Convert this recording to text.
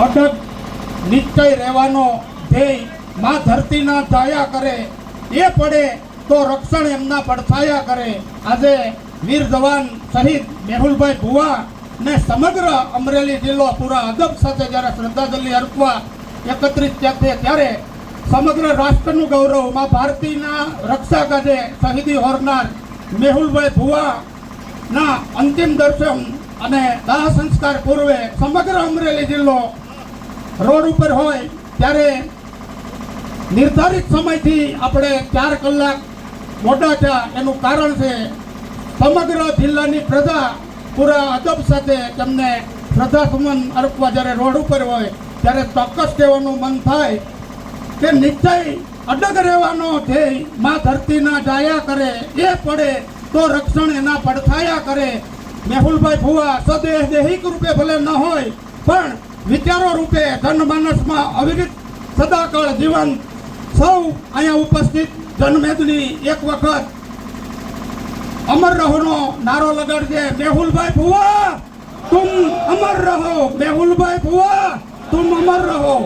અડગ નિશ્ચય રહેવાનો ધ્યેય માં ધરતીના જાયા કરે, એ પડે તો રક્ષણ એમના પડછાયા કરે. આજે વીર જવાન શહીદ મેહુલભાઈ ભુવા ને સમગ્ર અમરેલી જિલ્લો પૂરા અદબ સાથે જ્યારે શ્રદ્ધાંજલિ અર્પવા એકત્રિત થયા ત્યારે સમગ્ર રાષ્ટ્રનું ગૌરવ માં ભારતીના રક્ષા કાજે શહીદી હોરનાર મેહુલભાઈ ભુવાના અંતિમ દર્શન અને દાહ સંસ્કાર પૂર્વે સમગ્ર અમરેલી જિલ્લો રોડ ઉપર હોય ત્યારે નિર્ધારિત સમયથી આપણે 4 કલાક મોડા થયા. એનું કારણ છે સમગ્ર જિલ્લાની પ્રજા પૂરા અદબ સાથે તેમને શ્રદ્ધાસુમન અર્પવા જ્યારે રોડ ઉપર હોય ત્યારે ચોક્કસ કહેવાનું મન થાય કે નિશ્ચય અડગ રહેવાનો ધ્યેય માં ધરતીના જાયા કરે, એ પડે તો રક્ષણ એના પડછાયા કરે. મેહુલભાઈ ભુવા સદેહ દૈહિક રૂપે ભલે ન હોય પણ વિચારો રૂપે જનમાનસમાં અવિરત સદાકાળ જીવન. સૌ અહીંયા ઉપસ્થિત જનમેદની એક વખત અમર રહોનો નારો લગાડજે. મેહુલભાઈ ભુવા તુમ અમર રહો, મેહુલભાઈ ભુવા તુમ અમર રહો.